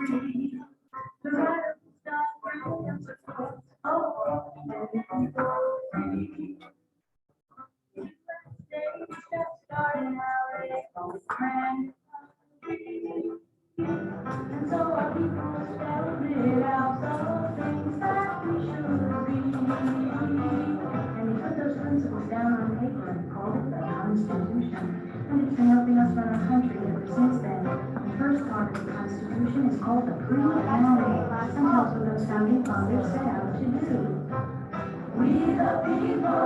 free. The riders stop friends of course. Oh, and free. USA just starting out a brand country. And so our people spelled it out, the things that we should be. And he put those principles down on paper and called it the Constitution. And it's been helping us run our country ever since then. The first part of the Constitution is called the Preamble, and tells what those founding fathers set out to do. We the people,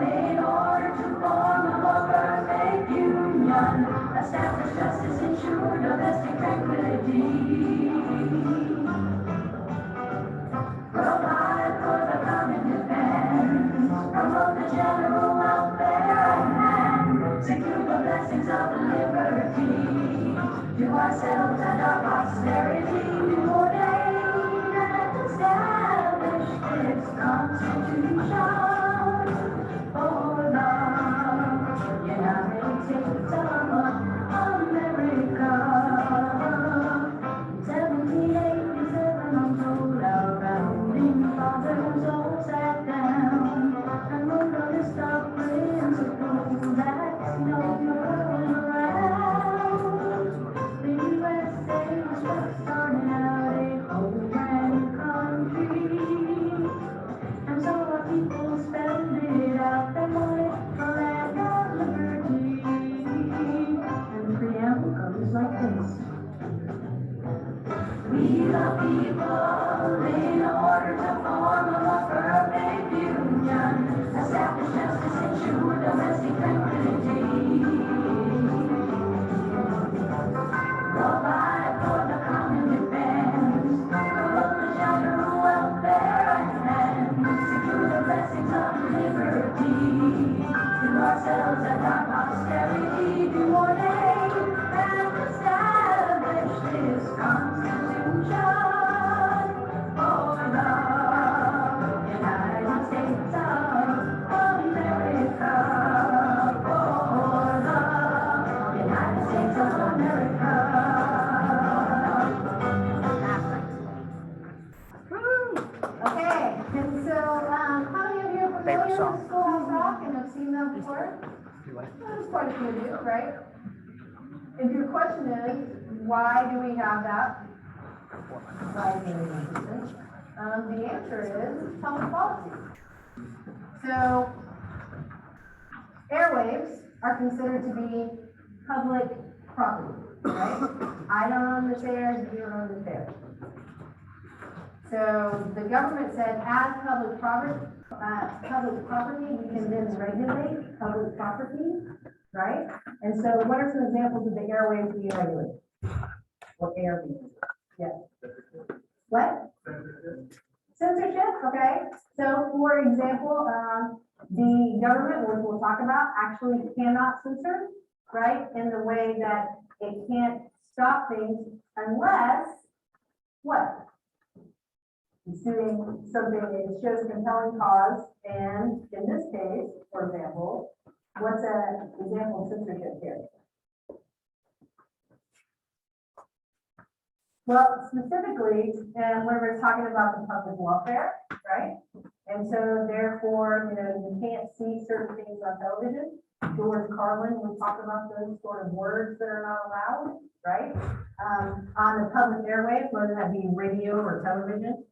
in order to form a more perfect union, establish justice, ensure domestic tranquility. Provide for the common defense, promote the general welfare and secure the blessings of liberty. To ourselves and our posterity, to ordain and establish this Constitution for the United States of America. 1787, I'm told our founding fathers all sat down and wrote a list of principles that no world around. The USA was just starting out a whole brand country, and so our people spelled it out. They wanted a land of liberty, and the preamble goes like this. We the people, in order to form a more perfect union, establish justice, ensure domestic tranquility. Provide for the common defense, promote the general welfare and secure the blessings of liberty. To ourselves and our posterity, to ordain and establish this Constitution for the United States of America. For the United States of America. Okay, and so, how many of you are familiar with Schoolhouse Rock and have seen them before? Well, there's quite a few of you, right? If your question is, why do we have that? Why is it interesting? The answer is public policy. So, airwaves are considered to be public property, right? I don't own the shares, you don't own the shares. So the government said, as public property, we can then regulate public property, right? And so what are some examples of the airwaves we regulate? What airwaves? Yeah. What? Censorship, okay. So for example, the government, which we'll talk about, actually cannot censor, right? In the way that it can't stop things unless, what? It's doing something that shows a compelling cause, and in this case, for example, what's an example of censorship here? Well, specifically, when we're talking about the public welfare, right? And so therefore, you can't see certain things on television. George Carlin would talk about those sort of words that are not allowed, right? On the public airwaves, whether that be radio or television.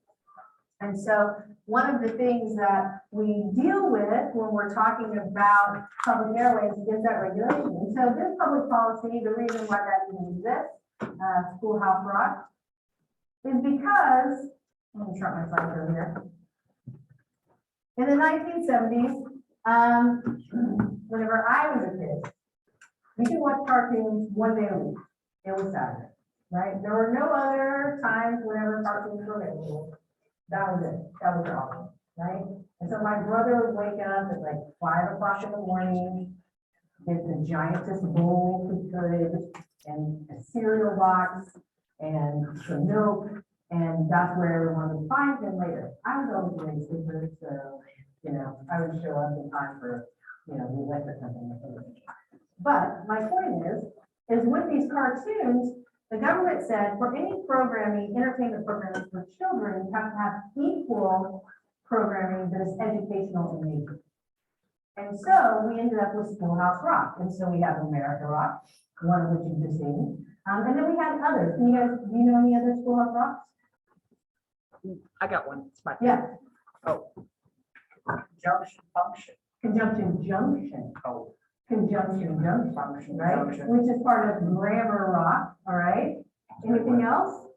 And so one of the things that we deal with when we're talking about public airways is that regulation. And so this public policy, the reason why that even exists, Schoolhouse Rock, is because, let me start my slide over here. In the 1970s, whenever I was a kid, we could watch cartoons one day a week. It was Saturday, right? There were no other times whenever cartoons were available. That was it. That was all, right? And so my brother would wake up at like 5 o'clock in the morning, get the giantest bowl he could, and a cereal box, and some milk, and that's where everyone would find him later. I was always a late sleeper, so, I would show up in time for, the electric company. But my point is with these cartoons, the government said for any programming, entertainment programming for children, you have to have equal programming that is educational in nature. And so we ended up with Schoolhouse Rock, and so we have America Rock, one of which you've just seen. And then we had others. Do you know any other Schoolhouse Rocks? I got one. It's my. Yeah, Junction function. Conjunction Junction. Oh. Conjunction Junction, Function, right? junction. Which is part of Grammar Rock, all right? Anything else?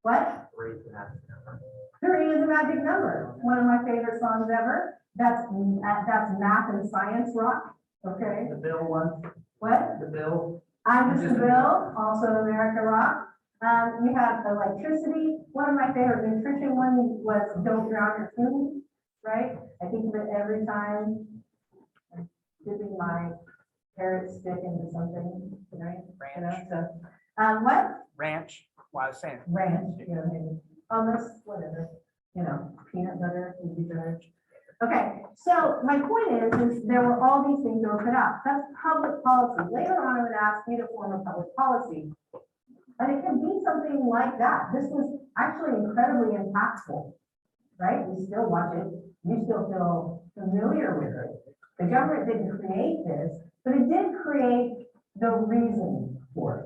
What? 3 is a magic number. One of my favorite songs ever. That's math and science rock, okay? The bill one, What? the bill. I'm Just a Bill, also America Rock. We have electricity. One of my favorite nutrition ones was Don't Drown Your Food, right? I think of it every time I'm dipping my carrot stick into something, right? You know, Ranch. so, what? Ranch. Well, I was saying. Ranch, you know, maybe hummus, whatever, you know, peanut butter, would be better. Okay, so my point is there were all these things that were put out. That's public policy. Later on, I would ask you to form a public policy. And it can be something like that. This was actually incredibly impactful, right? We still watch it. You still feel familiar with it. The government didn't create this, but it did create the reason for it.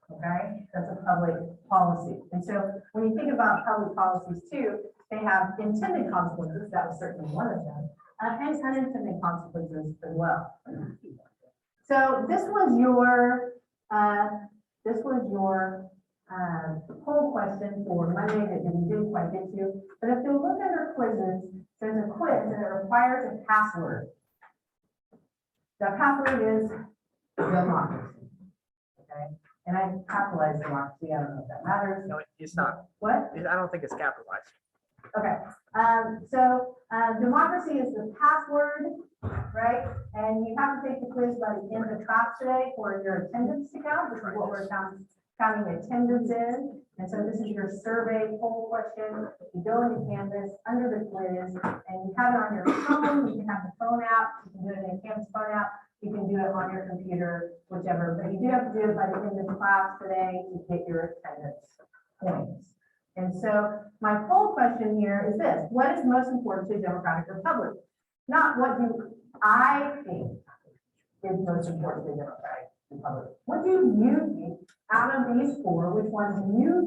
Okay, that's a public policy. And so when you think about public policies too, they have intended consequences. That was certainly one of them, and unintended consequences as well. So this was your poll question for Monday that we didn't quite get to. But if you look under quizzes, there's a quiz and it requires a password. The password is democracy. Okay. And I capitalized democracy, I don't know if that matters. No, it's not. What? I don't think it's capitalized. Okay, democracy is the password, right? And you have to take the quiz by the end of class today for your attendance to count. This is what we're counting attendance in. And so this is your survey poll question. You go into Canvas under the quiz and you have it on your phone. You can have the phone app. You can do it in Canvas phone app. You can do it on your computer, whichever, but you do have to do it by the end of class today to get your attendance points. And so my poll question here is this: what is most important to a democratic republic? Not what do I think is most important to a democratic republic. What do you think out of these four, which ones you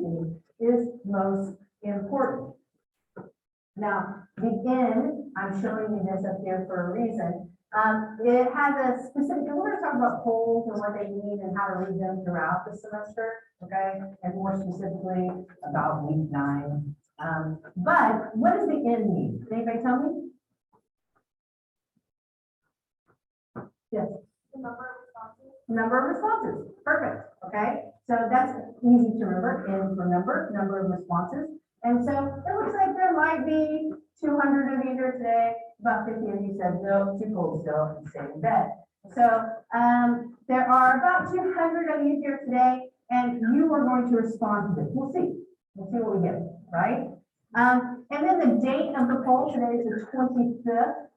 think is most important? Now, the N, I'm showing you this up here for a reason. It has a specific, and we're going to talk about polls and what they mean and how to read them throughout the semester, okay? And more specifically about week 9. But what does the N mean? Can anybody tell me? Yes. The number of responses. Number of responses. Perfect. Okay. So that's easy to remember. N for number of responses. And so it looks like there might be 200 of you here today. About 50 of you said, no, too cold still, and stay in bed. So there are about 200 of you here today, and you are going to respond to this. We'll see. We'll see what we get, right? And then the date of the poll today is the 25th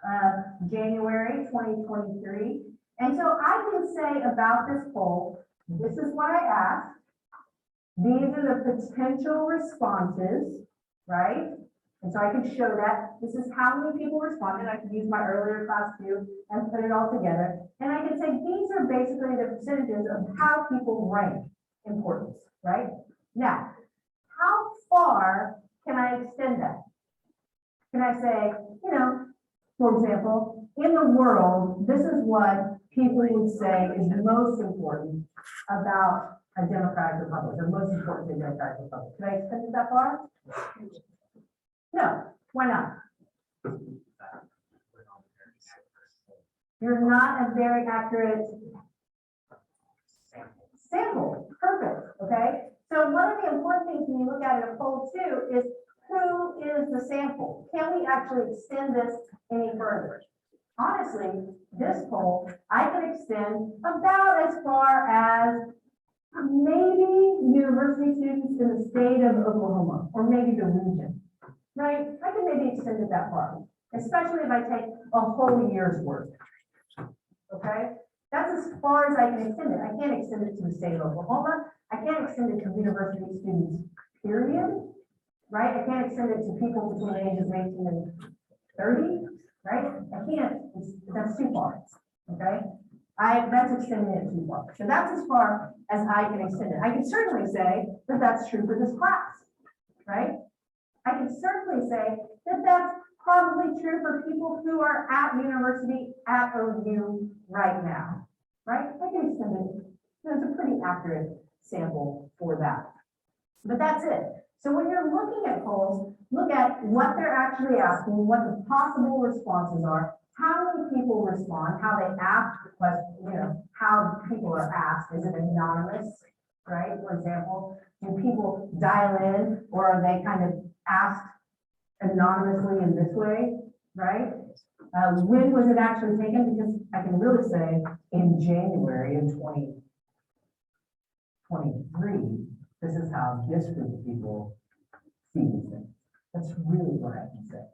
of January, 2023. And so I can say about this poll, this is what I asked. These are the potential responses, right? And so I can show that this is how many people responded. I could use my earlier class too and put it all together. And I can say these are basically the percentages of how people rank importance, right? Now, how far can I extend that? Can I say, you know, for example, in the world, this is what people would say is most important about a democratic republic, or most important to a democratic republic. Can I extend it that far? No, why not? You're not a very accurate sample. Perfect, okay? So one of the important things when you look at a poll too is who is the sample? Can we actually extend this any further? Honestly, this poll, I could extend about as far as maybe university students in the state of Oklahoma, or maybe the region. Right? I can maybe extend it that far, especially if I take a whole year's worth. Okay? That's as far as I can extend it. I can't extend it to the state of Oklahoma. I can't extend it to university students, period. Right? I can't extend it to people between the ages of 18 and 30, right? I can't, that's too far, okay? That's extending it too far. So that's as far as I can extend it. I can certainly say that that's true for this class, right? I can certainly say that that's probably true for people who are at university at OU right now, right? I can extend it. There's a pretty accurate sample for that. But that's it. So when you're looking at polls, look at what they're actually asking, what the possible responses are, how many people respond, how they ask the question, you know, how people are asked. Is it anonymous, right? For example, do people dial in or are they kind of asked anonymously in this way, right? When was it actually taken? Because I can really say in January of 2023, this is how this group of people see these things. That's really what I can say,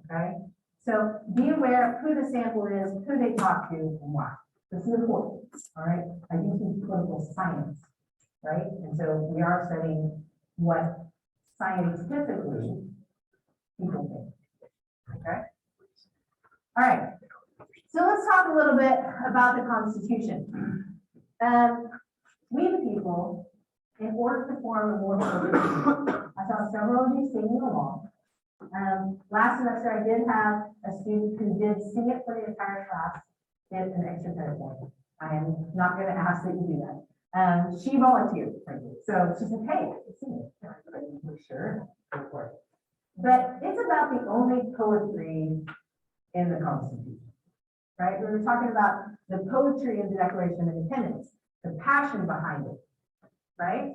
okay? So be aware of who the sample is, who they talk to, and why. This is important, all right? I do teach political science, right? And so we are studying what scientifically people think, okay? All right, so let's talk a little bit about the Constitution. We the people, in order to form a more political, I saw several of you singing along. Last semester, I did have a student who did sing it for the entire class, get an extra credit point. I am not going to ask that you do that. She volunteered, frankly. So she said, hey, sing it. For sure, go for it. But it's about the only poetry in the Constitution, right? We were talking about the poetry of the Declaration of Independence, the passion behind it, right?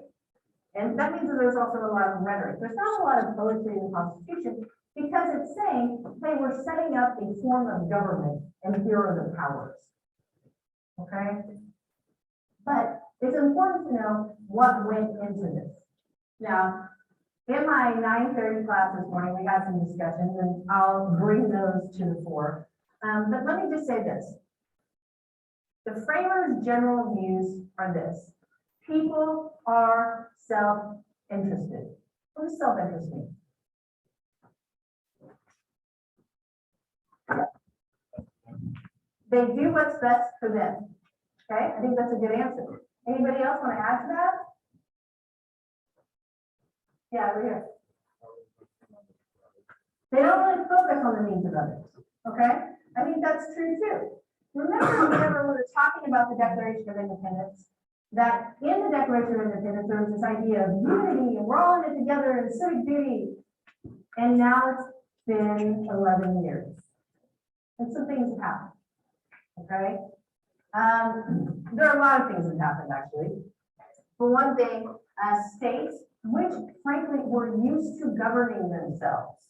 And that means that there's also a lot of rhetoric. There's not a lot of poetry in the Constitution because it's saying, hey, we're setting up a form of government and here are the powers. Okay? But it's important to know what went into this. Now, in my 9:30 class this morning, we had some discussions and I'll bring those to the fore. But let me just say this. The framers' general views are this. People are self-interested. What is self-interested? They do what's best for them. Okay, I think that's a good answer. Anybody else want to add to that? Yeah, over here. They don't really focus on the needs of others. Okay, I think that's true too. Remember whenever we were talking about the Declaration of Independence, that in the Declaration of Independence, there was this idea of unity and we're all in it together and civic duty. And now it's been 11 years. And some things have happened. Okay. There are a lot of things that happened actually. For one thing, states, which frankly were used to governing themselves,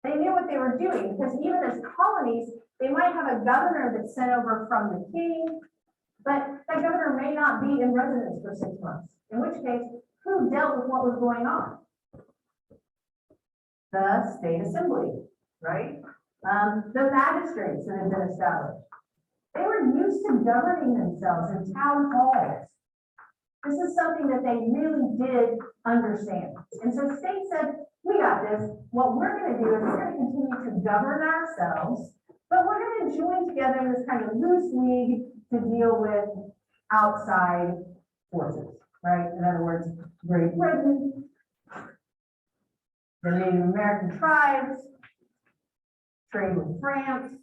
they knew what they were doing because even as colonies, they might have a governor that's sent over from the king, but that governor may not be in residence for 6 months, in which case, who dealt with what was going on? The state assembly, right? The magistrates that had been established. They were used to governing themselves in town halls. This is something that they really did understand. And so state said, we got this. What we're going to do is we're going to continue to govern ourselves, but we're going to join together in this kind of loose league to deal with outside forces, right? In other words, Great Britain, the Native American tribes, trade with France,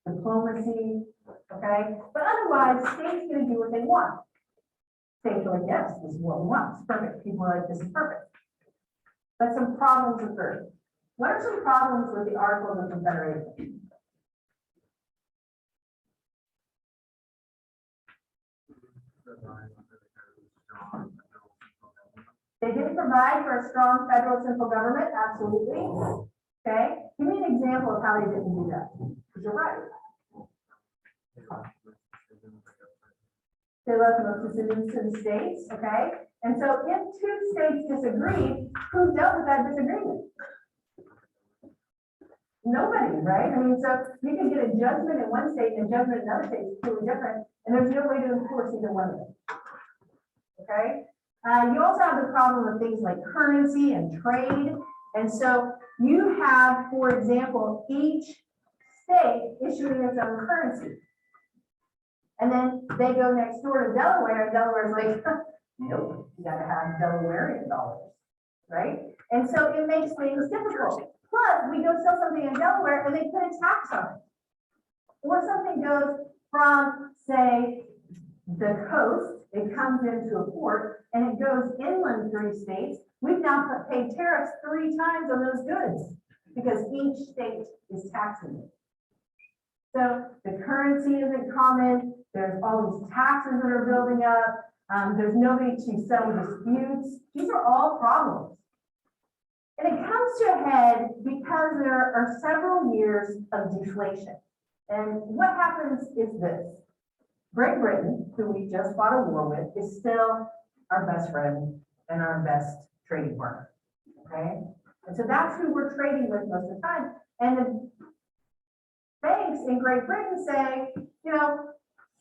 diplomacy, okay? But otherwise, states going to do what they want. States are like, yes, this is what we want. It's perfect. People are like, this is perfect. But some problems occurred. What are some problems with the Articles of Confederation? They didn't provide for a strong federal central government, absolutely. Okay, give me an example of how they didn't do that. Because you're right. They left most decisions to the states, okay? And so if two states disagreed, who dealt with that disagreement? Nobody, right? I mean, so you can get a judgment in one state and a judgment in another state is totally different, and there's no way to enforce either one of them. Okay? You also have the problem of things like currency and trade. And so you have, for example, each state issuing its own currency. And then they go next door to Delaware, and Delaware's like, nope, you gotta have Delawarean dollars, right? And so it makes things difficult. Plus, we go sell something in Delaware and they put a tax on it. Or something goes from, say, the coast, it comes into a port and it goes inland 3 states. We've now paid tariffs 3 times on those goods because each state is taxing it. So the currency isn't common. There's all these taxes that are building up. There's nobody to settle disputes. These are all problems. And it comes to a head because there are several years of deflation. And what happens is this. Great Britain, who we just fought a war with, is still our best friend and our best trading partner, okay? And so that's who we're trading with most of the time. And the banks in Great Britain say, you know,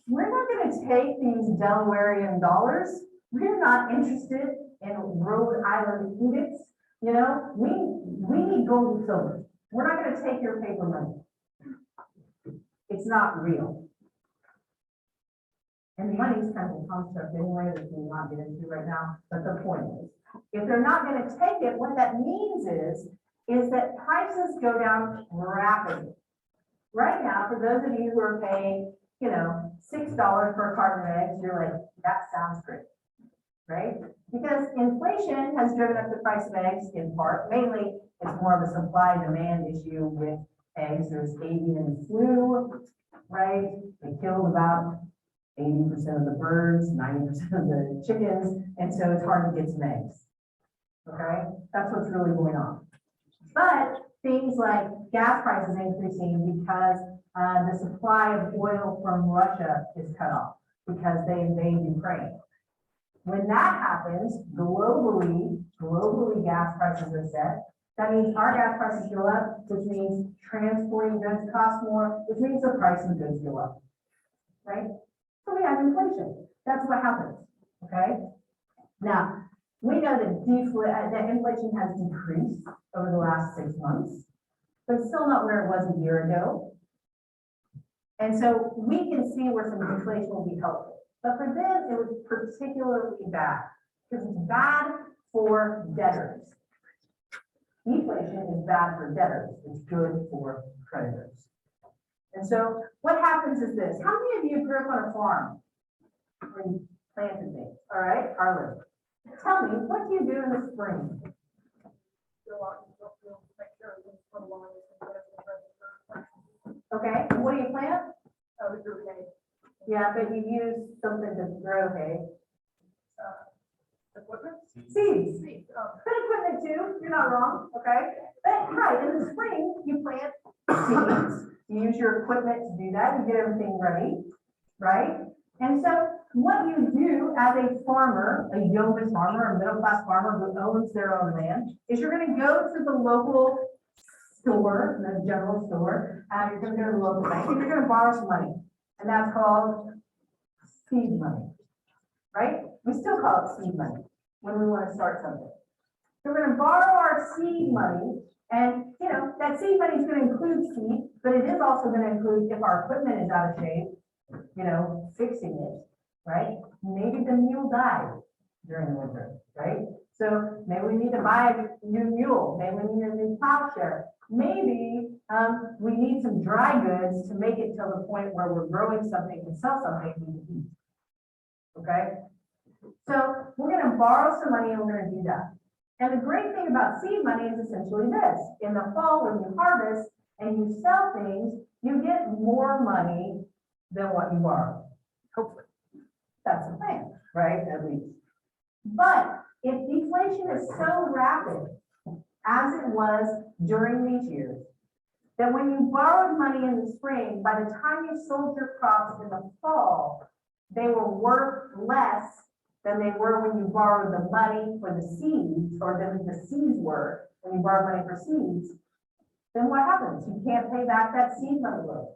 we're not going to take these Delawarean dollars. We're not interested in Rhode Island edicts. You know, we need gold and silver. We're not going to take your paper money. It's not real. And money is kind of a construct anyway that we will not get into right now. But the point is, if they're not going to take it, what that means is that prices go down rapidly. Right now, for those of you who are paying, you know, $6 for a carton of eggs, you're like, that sounds great, right? Because inflation has driven up the price of eggs in part. Mainly, it's more of a supply-demand issue with eggs. There's avian flu, right? They killed about 80% of the birds, 90% of the chickens, and so it's hard to get some eggs. Okay, that's what's really going on. But things like gas prices increasing because the supply of oil from Russia is cut off because they invade Ukraine. When that happens, globally gas prices are set. That means our gas prices go up, which means transporting goods cost more, which means the price of goods go up, right? So we have inflation. That's what happens, okay? Now, we know that inflation has decreased over the last 6 months, but it's still not where it was a year ago. And so we can see where some deflation will be helpful. But for them, it was particularly bad because it's bad for debtors. Deflation is bad for debtors. It's good for creditors. And so what happens is this. How many of you grew up on a farm where you planted things? All right, Carla, tell me, what do you do in the spring? Okay, and what do you plant? Yeah, but you use something to grow hay. Seeds. Good equipment too, you're not wrong, okay? But right, in the spring, you plant seeds. You use your equipment to do that. You get everything ready, right? And so what you do as a farmer, a yeoman farmer, a middle-class farmer who owns their own land, is you're going to go to the local store, the general store, you're going to go to the local bank, and you're going to borrow some money. And that's called seed money, right? We still call it seed money when we want to start something. So we're going to borrow our seed money, and you know that seed money is going to include seed, but it is also going to include if our equipment is out of shape, you know, fixing it, right? Maybe the mule died during the winter, right? So maybe we need to buy a new mule. Maybe we need a new plowshare. Maybe we need some dry goods to make it till the point where we're growing something and sell something we can eat. Okay? So we're going to borrow some money and we're going to do that. And the great thing about seed money is essentially this. In the fall, when you harvest and you sell things, you get more money than what you borrow. Hopefully. That's the plan, right? At least. But if deflation is so rapid, as it was during these years, that when you borrowed money in the spring, by the time you sold your crops in the fall, they were worth less than they were when you borrowed the money for the seeds, or than the seeds were when you borrowed money for seeds, then what happens? You can't pay back that seed money loan.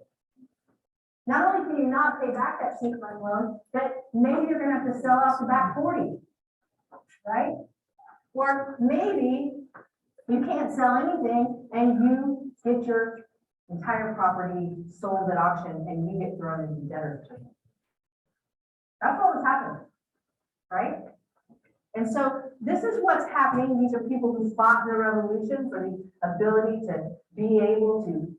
Not only can you not pay back that seed money loan, but maybe you're gonna have to sell off the back 40, right? Or maybe you can't sell anything and you get your entire property sold at auction and you get thrown into debtor's prison. That's what was happening, right? And so this is what's happening. These are people who fought the revolution for the ability to be able to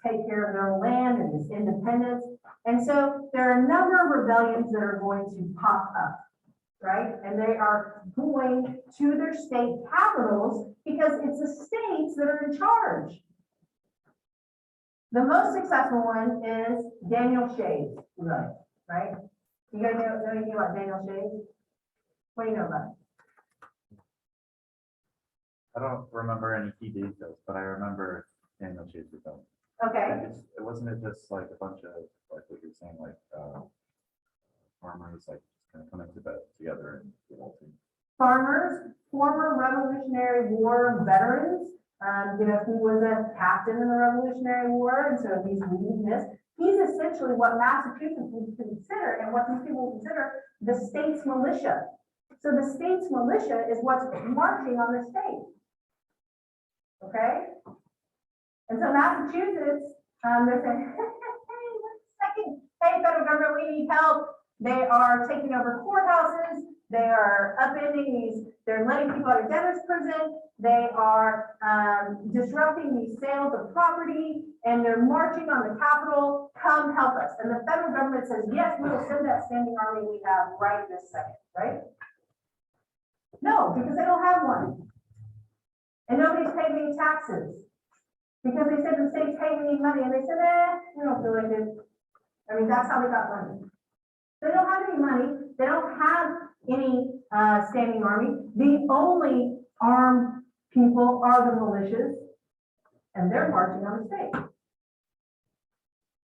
take care of their own land and this independence. And so there are a number of rebellions that are going to pop up, right? And they are going to their state capitals because it's the states that are in charge. The most successful one is Daniel Shays, right? You guys know anything about Daniel Shays? What do you know about it? I don't remember any key details, but I remember Daniel Shays rebellion. Okay, It wasn't it just like a bunch of, like what you're saying, like farmers like kind of coming together and revolting. farmers, former Revolutionary War veterans. You know, he was a captain in the Revolutionary War, and so he's leading this. He's essentially what Massachusetts would consider, and what these people consider, the state's militia. So the state's militia is what's marching on the state. Okay? And so Massachusetts, they're saying, hey, wait a second. Hey, federal government, we need help. They are taking over courthouses. They are upending these, they're letting people out of debtor's prison. They are disrupting these sales of property, and they're marching on the Capitol. Come help us. And the federal government says, yes, we will send that standing army we have right this second, right? No, because they don't have one. And nobody's paying any taxes. Because they said the state's hey, we need money, and they said, we don't feel like it. I mean, that's how they got money. They don't have any money. They don't have any standing army. The only armed people are the militias, and they're marching on the state.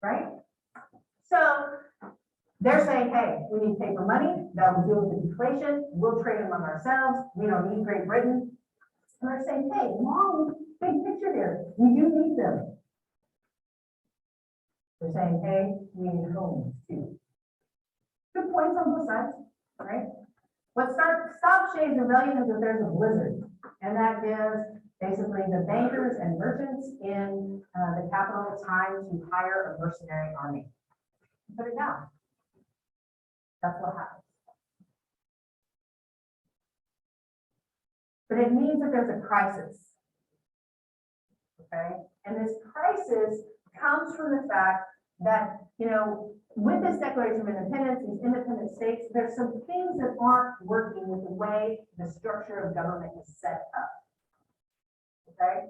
Right? So they're saying, hey, we need paper money that will deal with the deflation. We'll trade among ourselves. We don't need Great Britain. And they're saying, hey, long, big picture here. We do need them. They're saying, hey, we need homes too. Good points on both sides, right? What stops Shays' rebellion is that there's a blizzard, and that gives basically the bankers and merchants in the capital time to hire a mercenary army. Put it down. That's what happens. But it means that there's a crisis. Okay? And this crisis comes from the fact that, you know, with this Declaration of Independence, these independent states, there's some things that aren't working with the way the structure of government is set up. Okay?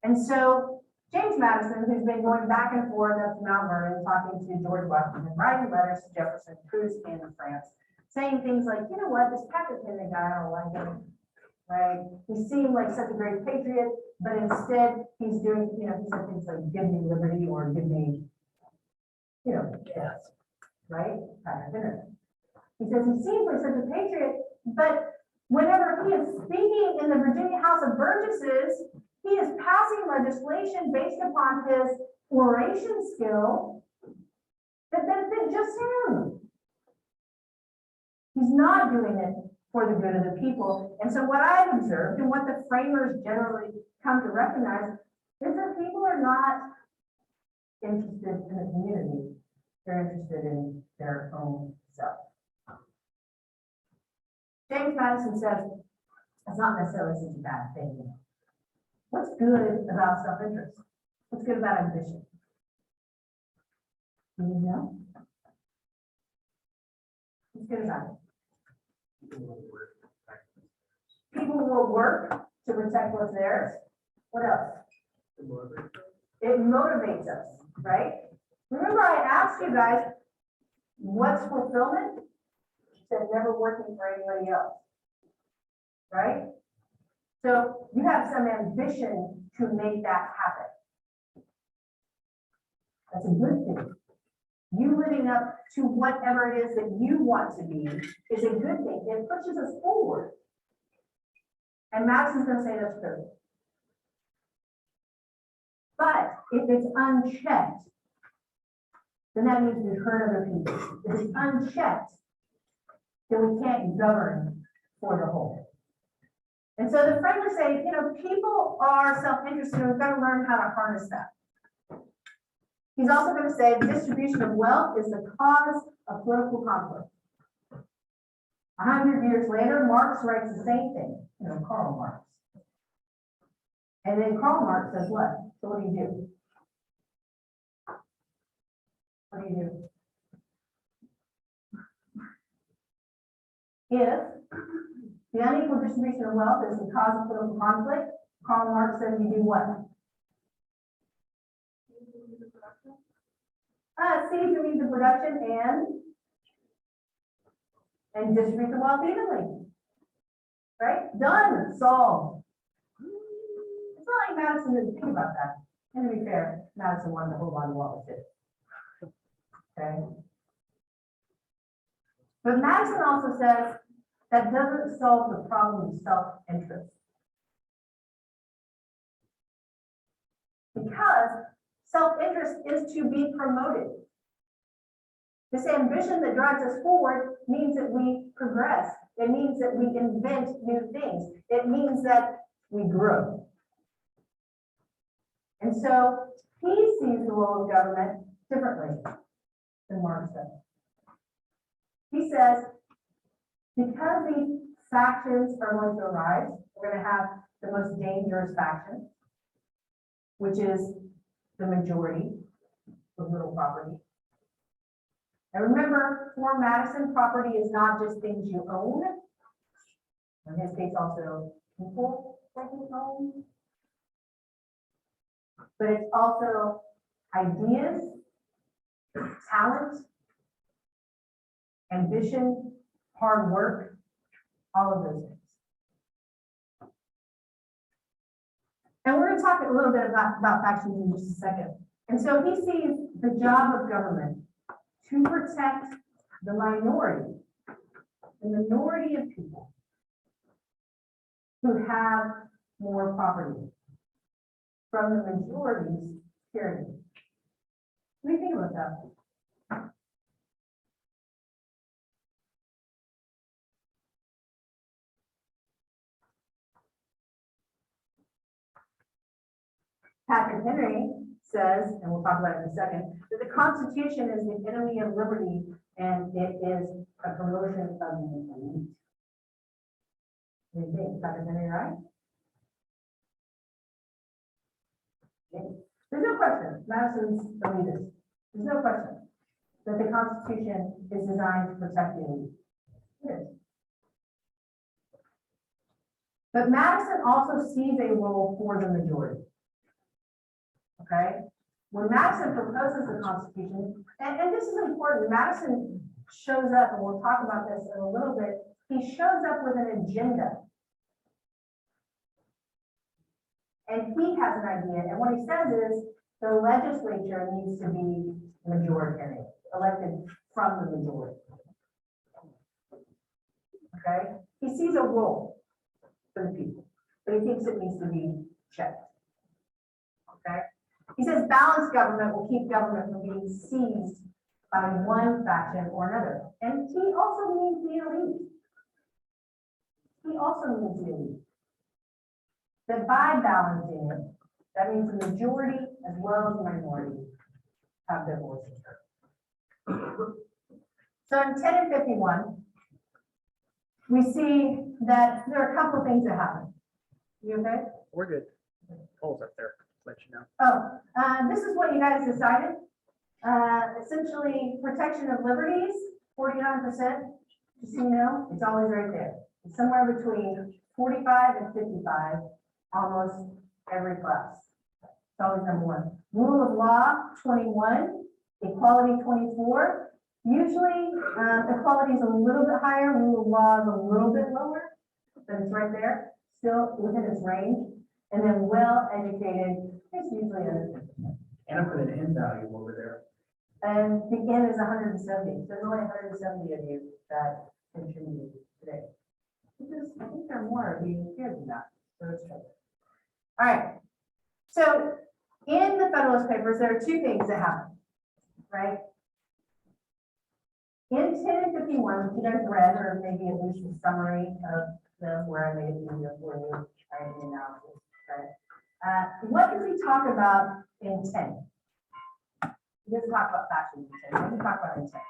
And so James Madison, who's been going back and forth up to Mount Vernon, talking to George Washington, writing letters to Jefferson, Cruz in France, saying things like, you know what, this Patrick Henry guy, I don't like him, right? He seemed like such a great patriot, but instead he's doing, you know, he said things like, give me liberty or give me, you know, death, right? Patrick Henry. He says he seems like such a patriot, but whenever he is speaking in the Virginia House of Burgesses, he is passing legislation based upon his oration skill that benefit just him. He's not doing it for the good of the people. And so what I've observed and what the framers generally come to recognize is that people are not interested in the community. They're interested in their own self. James Madison says it's not necessarily such a bad thing. What's good about self-interest? What's good about ambition? Do you know? What's good about it? People will work to protect what's theirs. What else? It motivates us, right? Remember I asked you guys, what's fulfillment? You said never working for anybody else, right? So you have some ambition to make that happen. That's a good thing. You living up to whatever it is that you want to be is a good thing. It pushes us forward. And Max is going to say that's true. But if it's unchecked, then that means we hurt other people. If it's unchecked, then we can't govern for the whole. And so the friend would say, you know, people are self-interested, and we've got to learn how to harness that. He's also going to say the distribution of wealth is the cause of political conflict. 100 years later, Marx writes the same thing, you know, Karl Marx. And then Karl Marx says what? So what do you do? What do you do? If the unequal distribution of wealth is the cause of political conflict, Karl Marx says you do what? Cities to meet the production and distribute the wealth evenly. Right? Done, solved. It's not like Madison didn't think about that. And to be fair, Madison wanted to hold on to what was it. Okay? But Madison also says that doesn't solve the problem of self-interest. Because self-interest is to be promoted. This ambition that drives us forward means that we progress. It means that we invent new things. It means that we grow. And so he sees the role of government differently than Marx does. He says, because these factions are going to arise, we're going to have the most dangerous faction, which is the majority with little property. And remember, for Madison, property is not just things you own. In his case, also people that you own. But it's also ideas, talent, ambition, hard work, all of those things. And we're going to talk a little bit about factions in just a second. And so he sees the job of government to protect the minority of people who have more property from the majority's tyranny. What do you think about that? Patrick Henry says, and we'll talk about it in a second, that the Constitution is the enemy of liberty and it is a promotion of the elite. What do you think? Patrick Henry, right? Okay. There's no question, Madison's elitist. There's no question that the Constitution is designed to protect the elite. It is. But Madison also sees a role for the majority. Okay? When Madison proposes the Constitution, and this is important, Madison shows up, and we'll talk about this in a little bit, he shows up with an agenda. And he has an idea, and what he says is the legislature needs to be majoritarian, elected from the majority. Okay? He sees a role for the people, but he thinks it needs to be checked. Okay? He says balanced government will keep government from being seized by one faction or another. And he also means the elite. He also means the elite. That by balancing it, that means the majority as well as the minority have their voices heard. So in 10 and 51, we see that there are a couple of things that happen. You okay? We're good. Polls up there, let you know. Oh, this is what you guys decided. Essentially, protection of liberties, 49%. Just so you know, it's always right there. It's somewhere between 45 and 55, almost every class. It's always number one. Rule of law, 21. Equality, 24. Usually, equality is a little bit higher. Rule of law is a little bit lower, but it's right there, still within its range. And then well-educated is usually under 50%. And I put an end value over there. And the N is 170. There's only 170 of you that contributed today. Because I think there are more of you here than that. So it's true. All right. So In the Federalist Papers, there are two things that happen, right? In 1051, which you guys read, or maybe at least a summary of them where I made it easier for you, right, the analysis, right? What does he talk about in 10? He doesn't talk about fashion in 10, what does he talk about in 10?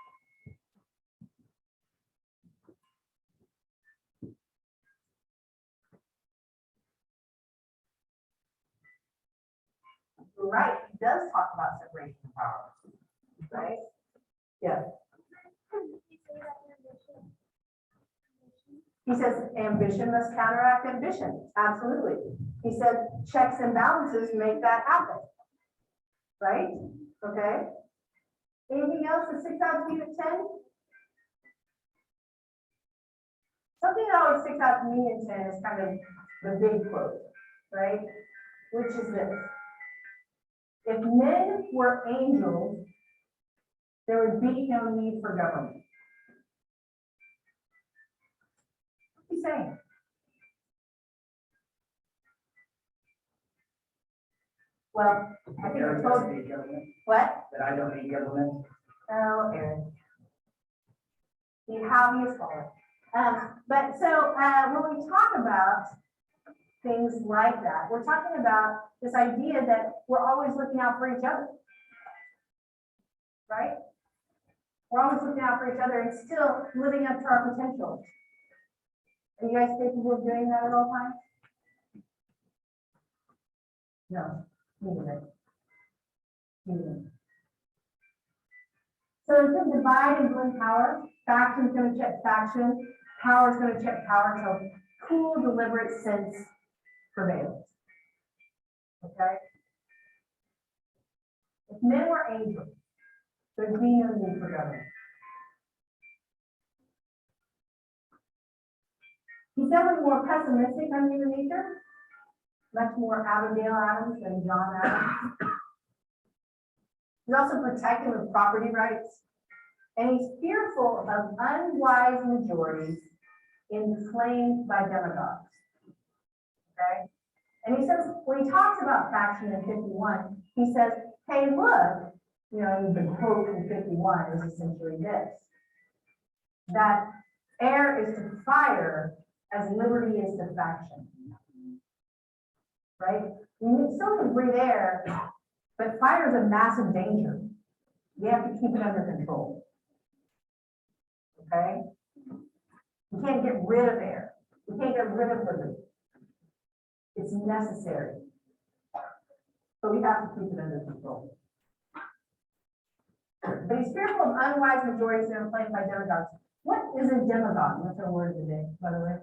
Right, he does talk about separation of powers, right? Yeah. He says ambition must counteract ambition, absolutely. He said checks and balances make that happen, right? Okay. Anything else that sticks out to you at 10? Something that always sticks out to me in 10 is kind of the big quote, right? Which is this. If men were angels, there would be no need for government. What's he saying? Well, I think I Aaron told doesn't need government, what? that I don't need government. Oh, Aaron. See how he is fallen. But so when we talk about things like that, we're talking about this idea that we're always looking out for each other. Right? We're always looking out for each other and still living up to our potential. Are you guys capable of doing that at all times? No, neither. Neither. So it's going to divide and blend power. Faction's going to check faction. Power's going to check power until cool, deliberate sense prevails. Okay? If men were angels, there'd be no need for government. He said we're more pessimistic on human nature, much more Abigail Adams than John Adams. He's also protective of property rights, and he's fearful of unwise majorities inflamed by demagogues. Okay? And he says, when he talks about faction in 51, he says, hey, look, you know, the quote in 51 is essentially this, that air is to fire as liberty is to faction. Right? We still can breathe air, but fire is a massive danger. We have to keep it under control. Okay? We can't get rid of air. We can't get rid of liberty. It's necessary. But we have to keep it under control. But he's fearful of unwise majorities that are inflamed by demagogues. What is a demagogue? That's our word today, by the way.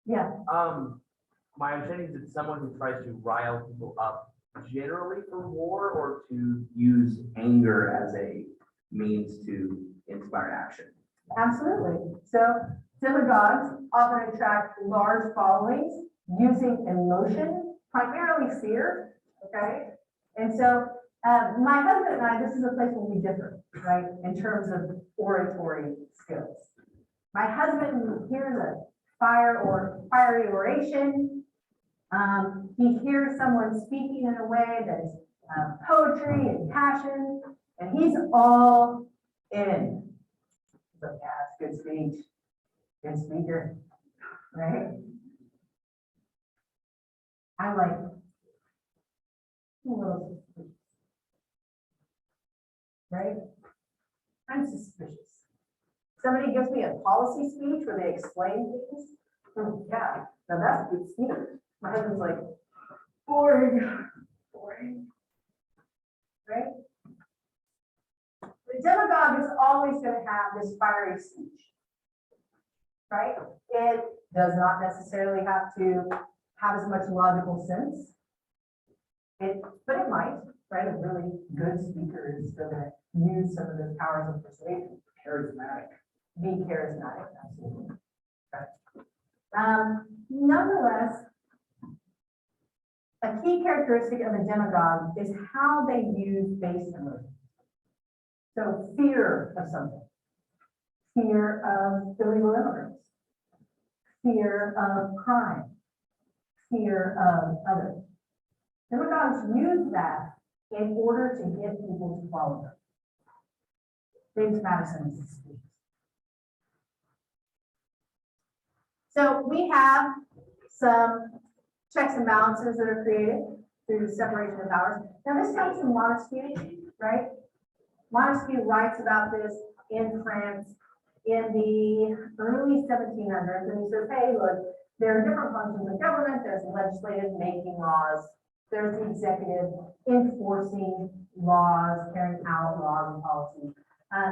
Yeah. My understanding is it's someone who tries to rile people up generally for war or to use anger as a means to inspire action. Absolutely. So demagogues often attract large followings using emotion, primarily fear, okay? And so my husband and I, this is a place where we differ, right, in terms of oratory skills. My husband hears a fiery oration. He hears someone speaking in a way that is poetry and passion, and he's all in. So, yeah, it's good speech, good speaker, right? I like a little suspicious, right? I'm suspicious. Somebody gives me a policy speech where they explain things. Oh, yeah, now that's good speech. My husband's like, boring, boring, right? The demagogue is always going to have this fiery speech, right? It does not necessarily have to have as much logical sense. But it might, right? A really good speaker is going to use some of those powers of persuasion. Charismatic. Be charismatic, absolutely. Right. Nonetheless, a key characteristic of a demagogue is how they use base emotions. So fear of something, fear of illegal immigrants, fear of crime, fear of others. Demagogues use that in order to get people to follow them. James Madison is speaks. So we have some checks and balances that are created through the separation of powers. Now this comes from Montesquieu, right? Montesquieu writes about this in France in the early 1700s, and he says, hey, look, there are different functions of government. There's legislative, making laws. There's the executive, enforcing laws, carrying out laws and policies.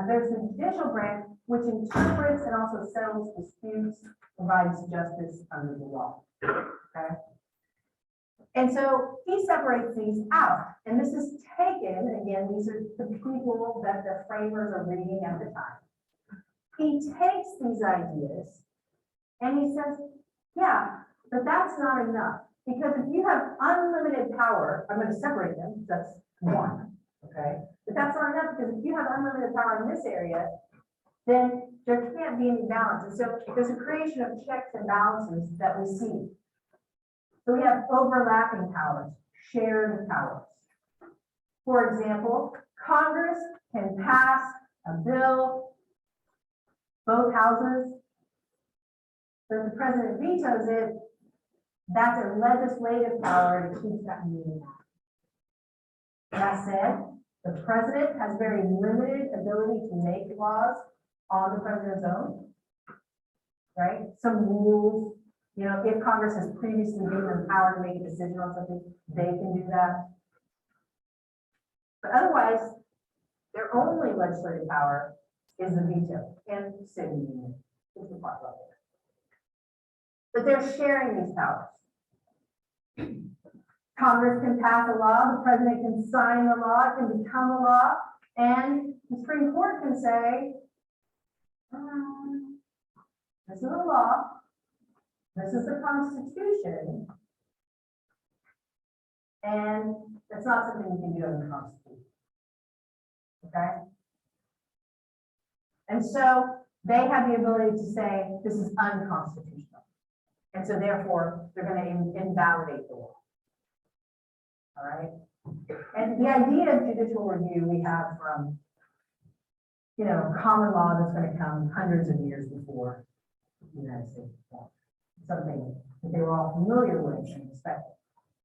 There's the judicial branch, which interprets and also settles disputes, provides justice under the law. Okay? And so he separates these out. And this is taken, again, these are the people that the framers are reading at the time. He takes these ideas and he says, yeah, but that's not enough. Because if you have unlimited power, I'm going to separate them, that's one, okay? But that's not enough, because if you have unlimited power in this area, then there can't be any balance. And so there's a creation of checks and balances that we see. So we have overlapping powers, shared powers. For example, Congress can pass a bill, both houses, but if the president vetoes it, that's a legislative power to keep that meeting. That said, the president has very limited ability to make laws on the president's own, right? Some rules, you know, if Congress has previously given them power to make a decision on something, they can do that. But otherwise, their only legislative power is the veto and city union, which we'll talk about later. But they're sharing these powers. Congress can pass a law, the president can sign the law, it can become a law, and the Supreme Court can say, this is a law, this is the Constitution, and it's not something you can do under the Constitution. Okay? And so they have the ability to say this is unconstitutional. And so therefore, they're going to invalidate the law. All right? And the idea of judicial review we have from, you know, common law that's going to come hundreds of years before the United States. Something that they were all familiar with and expected.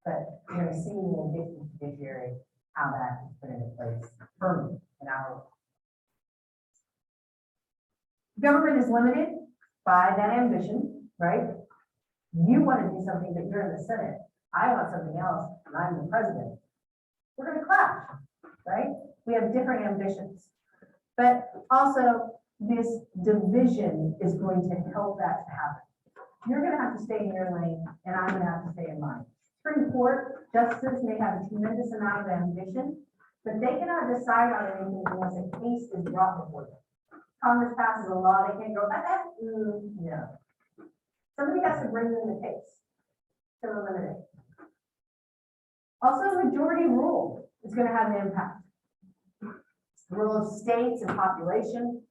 But you're going to see in the judiciary how that is put into place firmly in our law. Government is limited by that ambition, right? You want to do something, but you're in the Senate. I want something else, and I'm the president. We're going to clash, right? We have different ambitions. But also, this division is going to help that to happen. You're going to have to stay in your lane, and I'm going to have to stay in mine. Supreme Court justices may have a tremendous amount of ambition, but they cannot decide on anything unless a case is brought before them. Congress passes a law, they can't go, no. Somebody has to bring in the case to eliminate. Also, majority rule is going to have an impact. The role of states and population.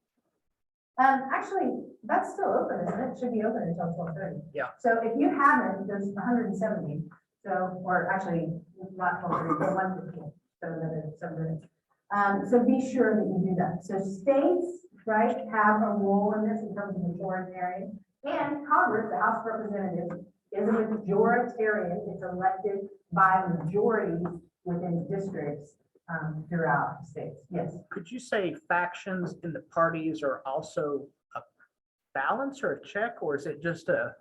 Actually, that's still open, isn't it? It should be open until 12:30. Yeah. So if you haven't, there's 170. So, or actually, not 12:30, but 1:15. 7 minutes. So be sure that you do that. So states, right, have a role in this in terms of majoritarian. And Congress, the House of Representatives, is a majoritarian. It's elected by majorities within districts throughout the states. Yes. Could you say factions in the parties are also a balance or a check, or is it just a?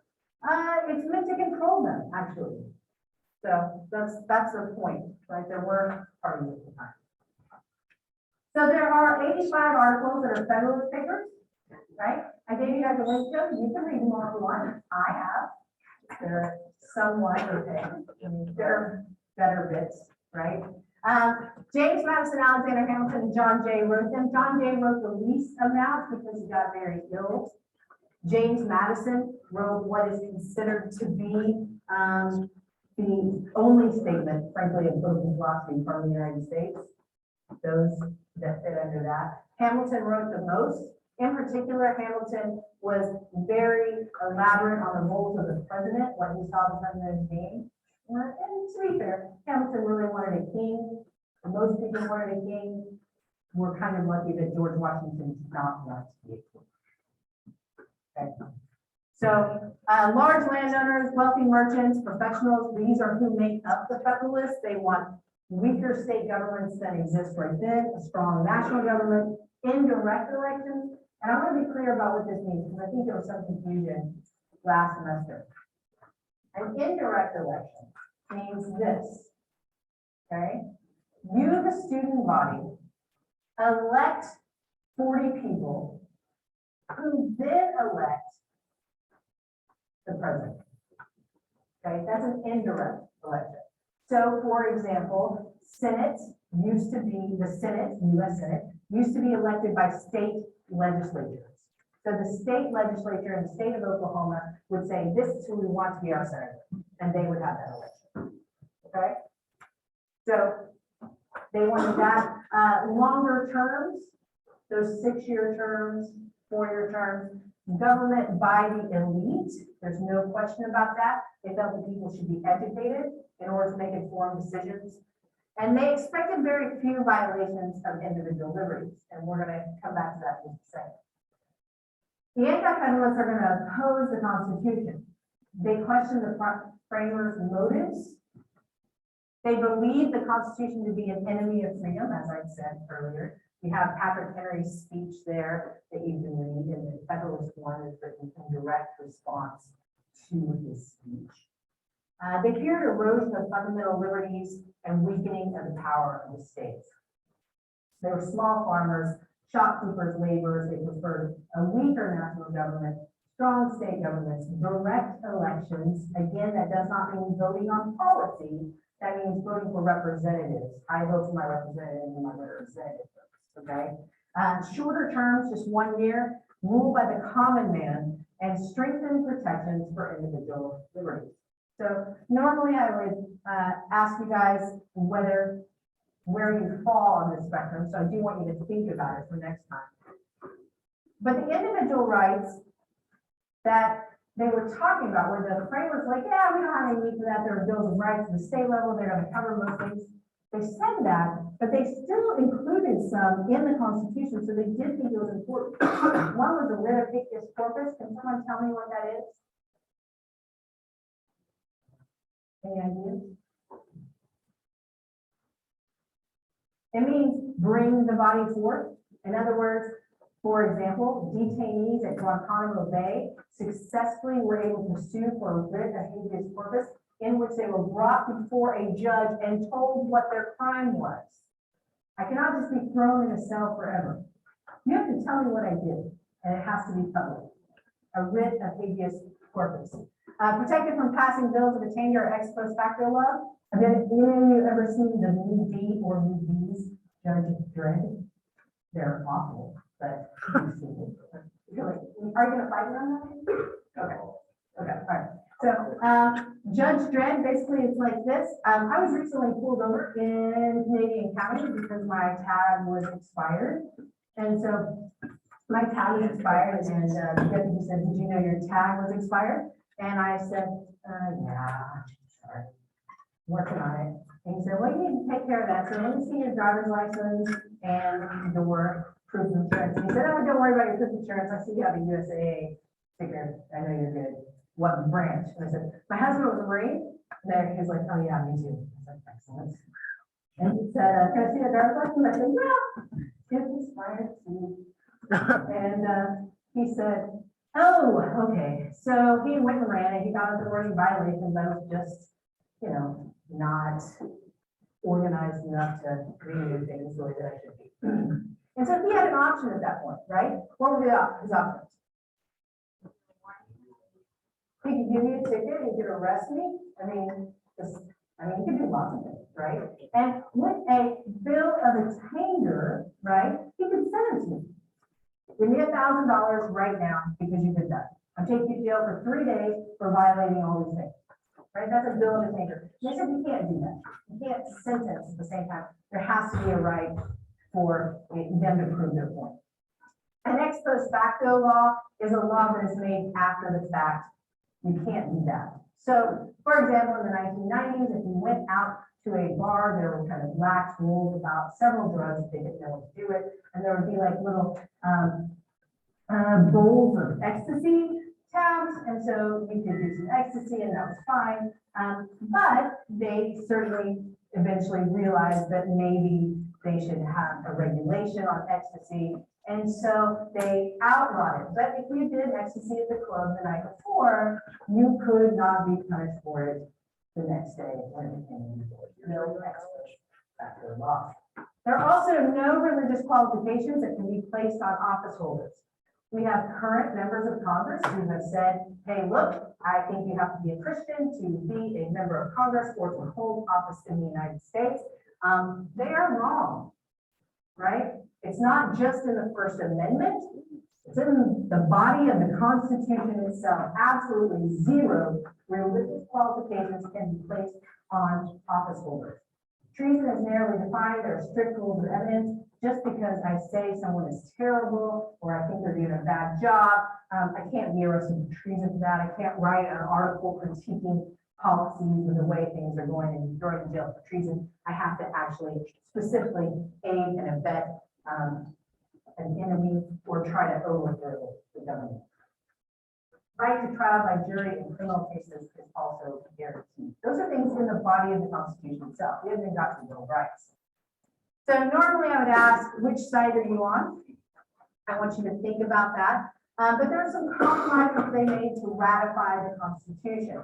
It's meant to control them, actually. So that's the point, right? There were parties at the time. So there are 85 articles that are Federalist Papers, right? I gave you guys a link to them. You can read them all if you want. I have. They're somewhat okay. I mean, they're better bits, right? James Madison, Alexander Hamilton, and John Jay wrote them. John Jay wrote the least amount because he got very ill. James Madison wrote what is considered to be the only statement, frankly, of political philosophy from the United States. Those that fit under that. Hamilton wrote the most, In particular, Hamilton was very elaborate on the roles of the president, what he saw the president as being. And to be fair, Hamilton really wanted a king. Most people wanted a king. We're kind of lucky that George Washington did not want to be a king. Okay. So, large landowners, wealthy merchants, professionals, these are who make up the Federalists. They want weaker state governments that exist right then, a strong national government, indirect elections. And I want to be clear about what this means, because I think there was some confusion last semester. An indirect election means this, okay? You, the student body, elect 40 people who then elect the president. Okay, that's an indirect election. So, for example, Senate used to be, the Senate, US Senate, used to be elected by state legislatures. So the state legislature in the state of Oklahoma would say, this is who we want to be our senator, and they would have that election. Okay? So they wanted that. Longer terms, those 6-year terms, 4-year terms, government by the elite, there's no question about that. They felt that people should be educated in order to make informed decisions. And they expected very few violations of individual liberties. And we're going to come back to that in just a second. The anti-federalists are going to oppose the Constitution. They question the framers' motives. They believe the Constitution to be an enemy of freedom, as I said earlier. We have Patrick Henry's speech there that you can read, and the Federalist One is written in direct response to his speech. They feared erosion of fundamental liberties and weakening of the power of the states. They were small farmers, shopkeepers, laborers. They preferred a weaker national government, strong state governments, direct elections. Again, that does not mean voting on policy. That means voting for representatives. I vote for my representative and my representative votes, okay? Shorter terms, just 1 year, ruled by the common man, and strengthened protections for individual liberties. So normally I would ask you guys where you fall on the spectrum. So I do want you to think about it for next time. But the individual rights that they were talking about, where the framers were like, yeah, we don't have any need for that. There are bills of rights at the state level. They're going to cover most things. They said that, but they still included some in the Constitution. So they did think it was important. One was the writ of habeas corpus. Can someone tell me what that is? Any ideas? It means bring the body forth. In other words, for example, detainees at Guantanamo Bay successfully were able to sue for a writ of habeas corpus in which they were brought before a judge and told what their crime was. I cannot just be thrown in a cell forever. You have to tell me what I did, and it has to be public. A writ of habeas corpus. Protected from passing bills of attainder or ex post facto law. Have any of you ever seen the movie or movies Judge Dredd? They're awful, but you've seen it. Are you going to fight me on that? Okay. Okay. All right. So Judge Dredd, basically it's like this. I was recently pulled over in Canadian County because my tag was expired. And so my tag was expired, and the deputy said, did you know your tag was expired? And I said, yeah, sorry, working on it. And he said, well, you need to take care of that. So let me see your driver's license and your proof of insurance. And he said, oh, don't worry about your proof of insurance. I see you have a USAA sticker. I know you're good. What branch? And I said, my husband was a Marine. There, he was like, oh yeah, me too. I said, excellent. And he said, can I see your driver's license? I said, yeah, it's expired too. And he said, oh, okay. So he went and ran it. He found out there were any violations. I was just, you know, not organized enough to read things the way that I should be. And so he had an option at that point, right? What were his options? He could give me a ticket. He could arrest me. I mean, he could do lots of things, right? And with a bill of attainder, right, he could sentence me. Give me $1,000 right now because you did that. I'm taking you to jail for 3 days for violating all these things. Right? That's a bill of attainder. They said you can't do that. You can't sentence at the same time. There has to be a right for them to prove their point. An ex post facto law is a law that is made after the fact. You can't do that. So, for example, in the 1990s, if you went out to a bar, there were kind of lax rules about several drugs, they didn't know what to do with, and there would be like little bowls of ecstasy tabs, and so you could do some ecstasy, and that was fine. But they certainly eventually realized that maybe they should have a regulation on ecstasy, and so they outlawed it. But if you did ecstasy at the club the night before, you could not be punished for it the next day when it came before you. No ecstasy, factor law. There are also no religious qualifications that can be placed on office holders. We have current members of Congress who have said, hey, look, I think you have to be a Christian to be a member of Congress or to hold office in the United States. They are wrong, right? It's not just in the First Amendment, it's in the body of the Constitution itself. Absolutely zero religious qualifications can be placed on office holders. Treason is narrowly defined, there are strict rules of evidence. Just because I say someone is terrible or I think they're doing a bad job, I can't be arrested for treason for that. I can't write an article critiquing policies or the way things are going and throwing in jail for treason. I have to actually specifically aid and abet an enemy or try to overthrow the government. Right to trial by jury in criminal cases is also guaranteed. Those are things in the body of the Constitution itself. We haven't even got to the Bill of Rights. So normally I would ask, which side are you on? I want you to think about that. But there are some compromises they made to ratify the Constitution.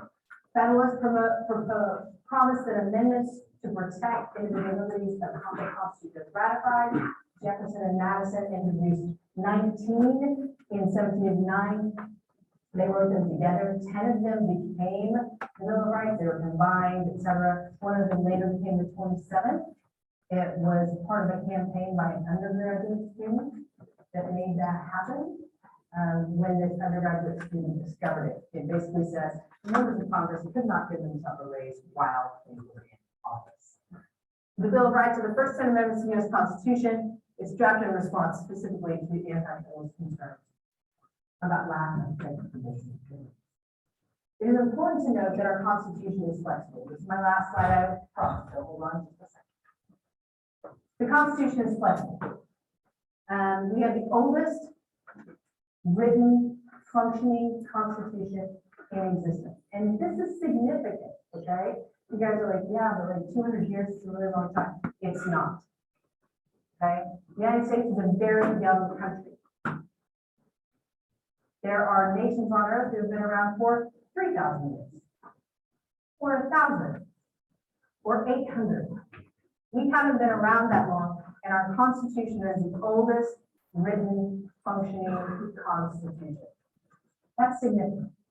Federalists promised that amendments to protect individualities of the Constitution is ratified. Jefferson and Madison introduced 19 in 1789. They wrote them together. 10 of them became the Bill of Rights. They were combined, etc. One of them later became the 27th. It was part of a campaign by an undergraduate student that made that happen. When this undergraduate student discovered it, it basically says members of Congress could not give themselves a raise while they were in office. The Bill of Rights are the first 10 amendments to the U.S. Constitution. It's drafted in response specifically to the anti-federalist concerns about lack of protected provisions. It is important to note that our Constitution is flexible. This is my last slide, I promise, so hold on just a second. The Constitution is flexible. We have the oldest written, functioning Constitution in existence. And this is significant, okay? You guys are like, yeah, but like 200 years is a really long time. It's not, okay? The United States is a very young country. There are nations on earth that have been around for 3,000 years, or 1,000, or 800. We haven't been around that long, and our Constitution is the oldest written, functioning Constitution. That's significant.